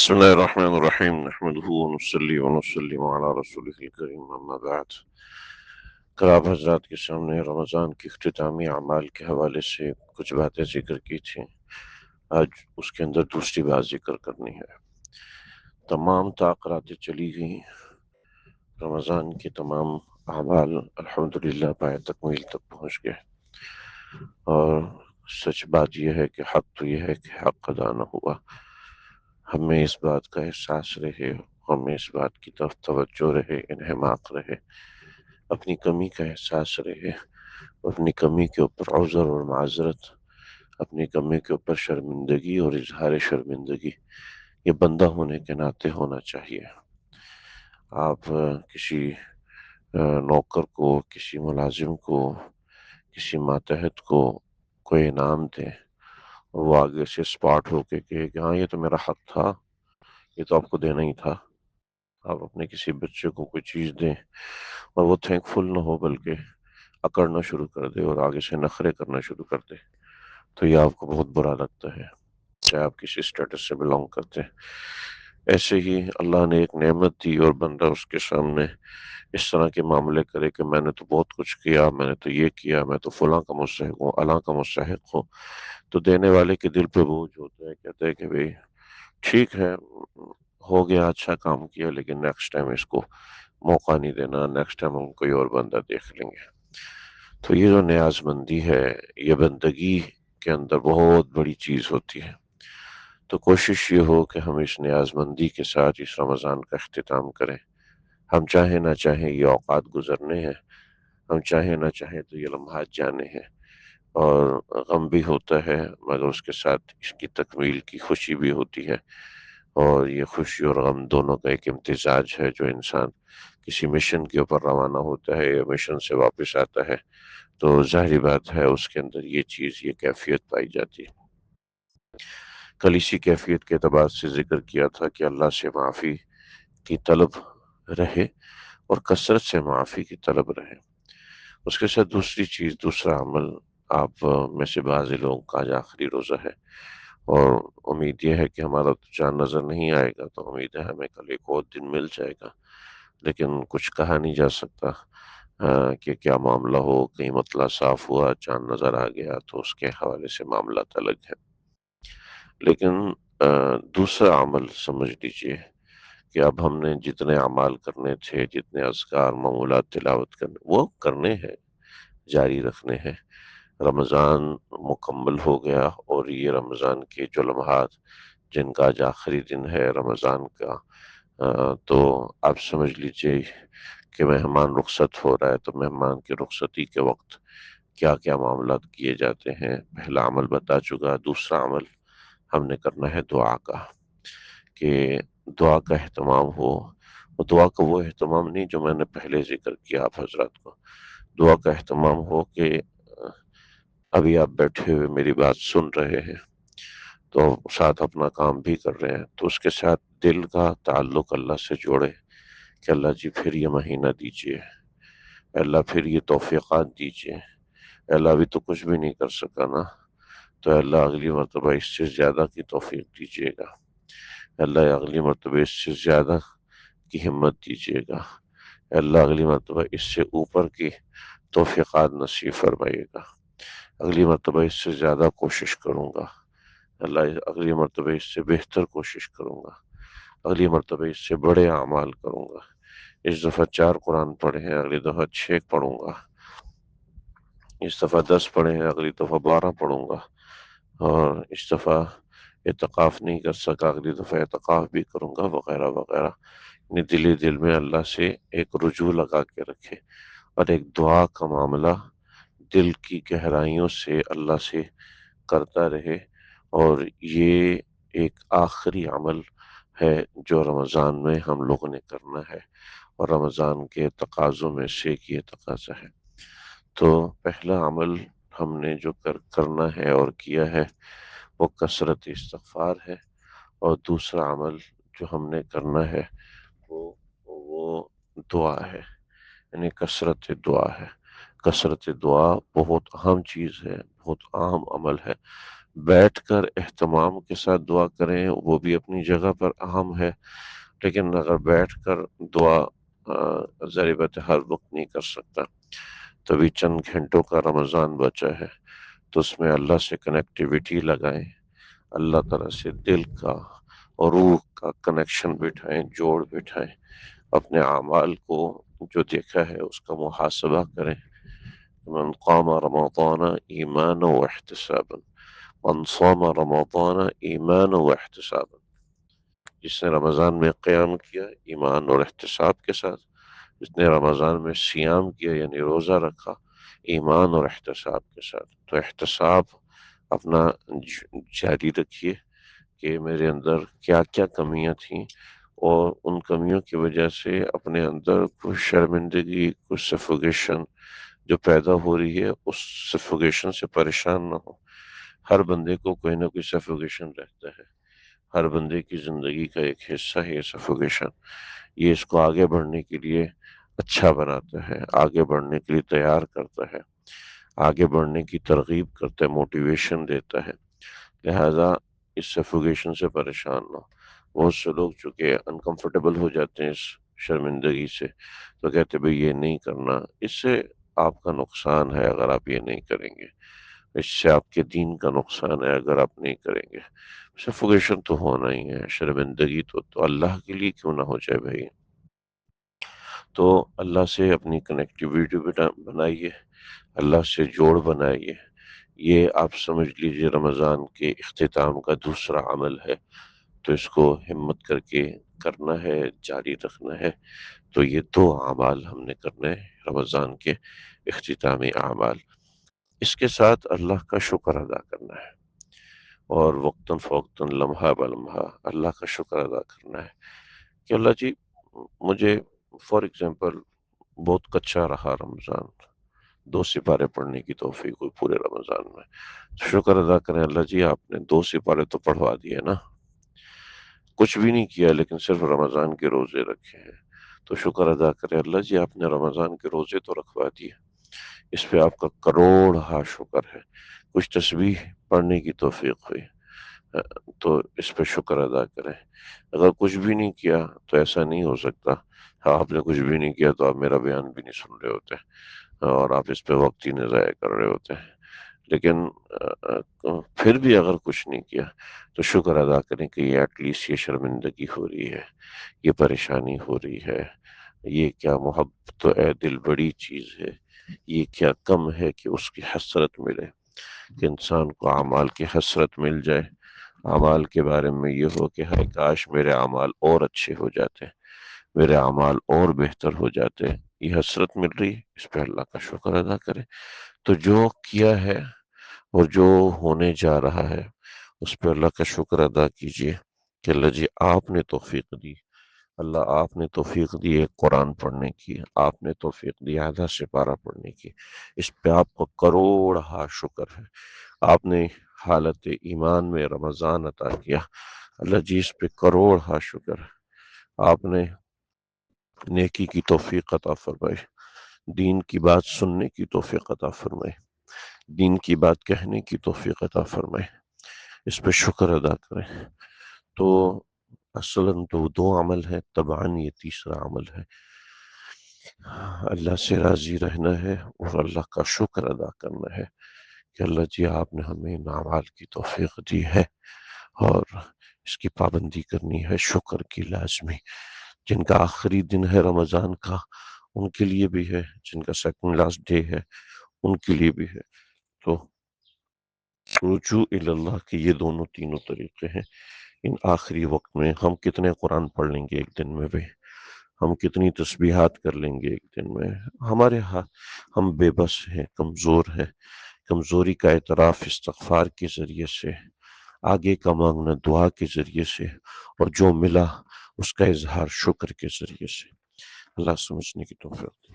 بسم الله الرحمن الرحيم نحمده ونصلي ونسلم على رسوله الكريم اما بعد کل آپ حضرات کے سامنے رمضان کی اختتامی اعمال کے حوالے سے کچھ باتیں ذکر کی تھیں. آج اس کے اندر دوسری بات ذکر کرنی ہے. تمام تاخیراتیں چلی گئیں، رمضان کے تمام اعمال الحمدللہ پائے تکمیل تک پہنچ گئے، اور سچ بات یہ ہے کہ حق تو یہ ہے کہ حق ادا نہ ہوا. ہمیں اس بات کا احساس رہے، ہمیں اس بات کی طرف توجہ رہے، انہماک رہے، اپنی کمی کا احساس رہے، اپنی کمی کے اوپر عذر اور معذرت، اپنی کمی کے اوپر شرمندگی اور اظہار شرمندگی یہ بندہ ہونے کے ناطے ہونا چاہیے. آپ کسی نوکر کو، کسی ملازم کو، کسی ماتحت کو کوئی انعام دیں اور وہ آگے سے اسپاٹ ہو کے کہے کہ ہاں یہ تو میرا حق تھا، یہ تو آپ کو دینا ہی تھا. آپ اپنے کسی بچے کو کوئی چیز دیں اور وہ تھینک فل نہ ہو بلکہ اکڑنا شروع کر دے اور آگے سے نخرے کرنا شروع کر دے، تو یہ آپ کو بہت برا لگتا ہے، چاہے آپ کسی اسٹیٹس سے بلانگ کرتے ہیں. ایسے ہی اللہ نے ایک نعمت دی اور بندہ اس کے سامنے اس طرح کے معاملے کرے کہ میں نے تو بہت کچھ کیا، میں نے تو یہ کیا، میں تو فلاں کا مستحق ہوں، اللہ کا مستحق ہوں، تو دینے والے کے دل پہ بوجھ ہوتا ہے. کہتے ہیں کہ بھئی ٹھیک ہے، ہو گیا، اچھا کام کیا، لیکن نیکسٹ ٹائم اس کو موقع نہیں دینا، نیکسٹ ٹائم ہم کوئی اور بندہ دیکھ لیں گے. تو یہ جو نیاز مندی ہے، یہ بندگی کے اندر بہت بڑی چیز ہوتی ہے. تو کوشش یہ ہو کہ ہم اس نیاز مندی کے ساتھ اس رمضان کا اختتام کریں. ہم چاہیں نہ چاہیں یہ اوقات گزرنے ہیں، ہم چاہیں نہ چاہیں تو یہ لمحات جانے ہیں، اور غم بھی ہوتا ہے مگر اس کے ساتھ اس کی تکمیل کی خوشی بھی ہوتی ہے. اور یہ خوشی اور غم دونوں کا ایک امتزاج ہے. جو انسان کسی مشن کے اوپر روانہ ہوتا ہے یا مشن سے واپس آتا ہے تو ظاہری بات ہے اس کے اندر یہ چیز، یہ کیفیت پائی جاتی ہے. کل اسی کیفیت کے اعتبار سے ذکر کیا تھا کہ اللہ سے معافی کی طلب رہے اور کثرت سے معافی کی طلب رہے. اس کے ساتھ دوسری چیز، دوسرا عمل، آپ میں سے بعض لوگوں کا آج آخری روزہ ہے اور امید یہ ہے کہ ہمارا تو چاند نظر نہیں آئے گا، تو امید ہے ہمیں کل ایک اور دن مل جائے گا، لیکن کچھ کہا نہیں جا سکتا کہ کیا معاملہ ہو. کہیں مطلع صاف ہوا، چاند نظر آ گیا تو اس کے حوالے سے معاملات الگ ہے. لیکن دوسرا عمل سمجھ لیجئے کہ اب ہم نے جتنے اعمال کرنے تھے، جتنے اذکار، معمولات تلاوت کرنے، وہ کرنے ہیں، جاری رکھنے ہیں. رمضان مکمل ہو گیا اور یہ رمضان کے جو لمحات جن کا آج آخری دن ہے رمضان کا، تو آپ سمجھ لیجئے کہ مہمان رخصت ہو رہا ہے. تو مہمان کی رخصتی کے وقت کیا کیا معاملات کیے جاتے ہیں. پہلا عمل بتا چکا، دوسرا عمل ہم نے کرنا ہے دعا کا، کہ دعا کا اہتمام ہو. اور دعا کا وہ اہتمام نہیں جو میں نے پہلے ذکر کیا آپ حضرات کو. دعا کا اہتمام ہو کہ ابھی آپ بیٹھے ہوئے میری بات سن رہے ہیں تو ساتھ اپنا کام بھی کر رہے ہیں، تو اس کے ساتھ دل کا تعلق اللہ سے جوڑے کہ اللہ جی پھر یہ مہینہ دیجئے، اللہ پھر یہ توفیقات دیجئے، اللہ ابھی تو کچھ بھی نہیں کر سکا نا، تو اللہ اگلی مرتبہ اس سے زیادہ کی توفیق دیجئے گا، اللہ اگلی مرتبہ اس سے زیادہ کی ہمت دیجئے گا، اللہ اگلی مرتبہ اس سے اوپر کی توفیقات نصیب فرمائیے گا، اگلی مرتبہ اس سے زیادہ کوشش کروں گا، اللہ اگلی مرتبہ اس سے بہتر کوشش کروں گا، اگلی مرتبہ اس سے بڑے اعمال کروں گا. اس دفعہ 4 قرآن پڑھے ہیں، اگلی دفعہ 6 پڑھوں گا، اس دفعہ 10 پڑھے ہیں، اگلی دفعہ 12 پڑھوں گا، اور اس دفعہ اعتکاف نہیں کر سکا، اگلی دفعہ اعتکاف بھی کروں گا، وغیرہ وغیرہ. یعنی دل میں اللہ سے ایک رجوع لگا کے رکھے اور ایک دعا کا معاملہ دل کی گہرائیوں سے اللہ سے کرتا رہے. اور یہ ایک آخری عمل ہے جو رمضان میں ہم لوگوں نے کرنا ہے، اور رمضان کے تقاضوں میں سے ایک یہ تقاضا ہے. تو پہلا عمل ہم نے جو کرنا ہے اور کیا ہے وہ کثرت استغفار ہے، اور دوسرا عمل جو ہم نے کرنا ہے وہ دعا ہے، یعنی کثرت دعا ہے. کثرت دعا بہت اہم چیز ہے، بہت اہم عمل ہے. بیٹھ کر اہتمام کے ساتھ دعا کریں وہ بھی اپنی جگہ پر اہم ہے، لیکن اگر بیٹھ کر دعا ضرورت ہر وقت نہیں کر سکتا، تبھی چند گھنٹوں کا رمضان بچا ہے تو اس میں اللہ سے کنیکٹیویٹی لگائیں، اللہ تعالیٰ سے دل کا اور روح کا کنیکشن بٹھائیں، جوڑ بٹھائیں، اپنے اعمال کو جو دیکھا ہے اس کا محاسبہ کریں۔ من قام رمضان ایمانا واحتسابا، من صام رمضان ایمانا واحتسابا، جس نے رمضان میں قیام کیا ایمان اور احتساب کے ساتھ، جس نے رمضان میں سیام کیا یعنی روزہ رکھا ایمان اور احتساب کے ساتھ۔ تو احتساب اپنا جاری رکھیے کہ میرے اندر کیا کیا کمیاں تھیں، اور ان کمیوں کی وجہ سے اپنے اندر کچھ شرمندگی، کچھ سفوگیشن جو پیدا ہو رہی ہے، اس سفوگیشن سے پریشان نہ ہو۔ ہر بندے کو کوئی نہ کوئی سفوگیشن رہتا ہے، ہر بندے کی زندگی کا ایک حصہ ہے یہ سفوگیشن، یہ اس کو آگے بڑھنے کے لیے اچھا بناتا ہے، آگے بڑھنے کے لیے تیار کرتا ہے، آگے بڑھنے کی ترغیب کرتا ہے، موٹیویشن دیتا ہے۔ لہٰذا اس سفوگیشن سے پریشان نہ ہو۔ بہت سے لوگ چونکہ انکمفرٹیبل ہو جاتے ہیں اس شرمندگی سے، تو کہتے بھئی یہ نہیں کرنا، اس سے آپ کا نقصان ہے اگر آپ یہ نہیں کریں گے، اس سے آپ کے دین کا نقصان ہے اگر آپ نہیں کریں گے۔ سفوگیشن تو ہونا ہی ہے، شرمندگی تو اللہ کے لیے کیوں نہ ہو جائے بھائی۔ تو اللہ سے اپنی کنیکٹیویٹی بنائیے، اللہ سے جوڑ بنائیے۔ یہ آپ سمجھ لیجئے رمضان کے اختتام کا دوسرا عمل ہے، تو اس کو ہمت کر کے کرنا ہے، جاری رکھنا ہے۔ تو یہ دو اعمال ہم نے کرنے ہیں رمضان کے اختتامی اعمال، اس کے ساتھ اللہ کا شکر ادا کرنا ہے، اور وقتاً فوقتاً لمحہ بلمحہ اللہ کا شکر ادا کرنا ہے کہ اللہ جی مجھے فار ایگزامپل بہت کچا رہا رمضان، 2 سپارے پڑھنے کی توفیق ہوئی پورے رمضان میں، شکر ادا کریں اللہ جی آپ نے 2 سپارے تو پڑھوا دیے نا، کچھ بھی نہیں کیا لیکن صرف رمضان کے روزے رکھے ہیں، تو شکر ادا کریں اللہ جی آپ نے رمضان کے روزے تو رکھوا دیے، اس پہ آپ کا کروڑ ہا شکر ہے۔ کچھ تسبیح پڑھنے کی توفیق ہوئی تو اس پہ شکر ادا کریں۔ اگر کچھ بھی نہیں کیا تو ایسا نہیں ہو سکتا، ہاں آپ نے کچھ بھی نہیں کیا تو آپ میرا بیان بھی نہیں سن رہے ہوتے اور آپ اس پہ وقت ہی نہیں ضائع کر رہے ہوتے، لیکن پھر بھی اگر کچھ نہیں کیا تو شکر ادا کریں کہ یہ ایٹ لیسٹ یہ شرمندگی ہو رہی ہے، یہ پریشانی ہو رہی ہے، یہ کیا محبت تو اے دل بڑی چیز ہے، یہ کیا کم ہے کہ اس کی حسرت ملے، کہ انسان کو اعمال کی حسرت مل جائے، اعمال کے بارے میں یہ ہو کہ ہائے کاش میرے اعمال اور اچھے ہو جاتے، میرے اعمال اور بہتر ہو جاتے، یہ حسرت مل رہی ہے، اس پہ اللہ کا شکر ادا کرے۔ تو جو کیا ہے اور جو ہونے جا رہا ہے اس پہ اللہ کا شکر ادا کیجئے کہ اللہ جی آپ نے توفیق دی، اللہ آپ نے توفیق دی ایک قرآن پڑھنے کی، آپ نے توفیق دی آدھا سپارہ پڑھنے کی، اس پہ آپ کو کروڑ ہا شکر ہے۔ آپ نے حالت ایمان میں رمضان عطا کیا، اللہ جی اس پہ کروڑ ہا شکر ہے۔ آپ نے نیکی کی توفیق عطا فرمائی، دین کی بات سننے کی توفیق عطا فرمائی، دین کی بات کہنے کی توفیق عطا فرمائے، اس پہ شکر ادا کریں۔ تو اصلاً تو 2 عمل ہے، طبعاً یہ تیسرا عمل ہے، اللہ سے راضی رہنا ہے اور اللہ کا شکر ادا کرنا ہے کہ اللہ جی آپ نے ہمیں ان اعمال کی توفیق دی ہے اور اس کی پابندی کرنی ہے، شکر کی لازمی۔ جن کا آخری دن ہے رمضان کا ان کے لیے بھی ہے، جن کا سیکنڈ لاسٹ ڈے ہے ان کے لیے بھی ہے۔ تو رجوع اللہ کے یہ دونوں تینوں طریقے ہیں۔ ان آخری وقت میں ہم کتنے قرآن پڑھ لیں گے ایک دن میں بھی، ہم کتنی تسبیحات کر لیں گے ایک دن میں، ہمارے ہاں ہم بے بس ہیں، کمزور ہیں، کمزوری کا اعتراف استغفار کے ذریعے سے، آگے کا مانگنا دعا کے ذریعے سے، اور جو ملا اس کا اظہار شکر کے ذریعے سے۔ اللہ سمجھنے کی توفیق دے۔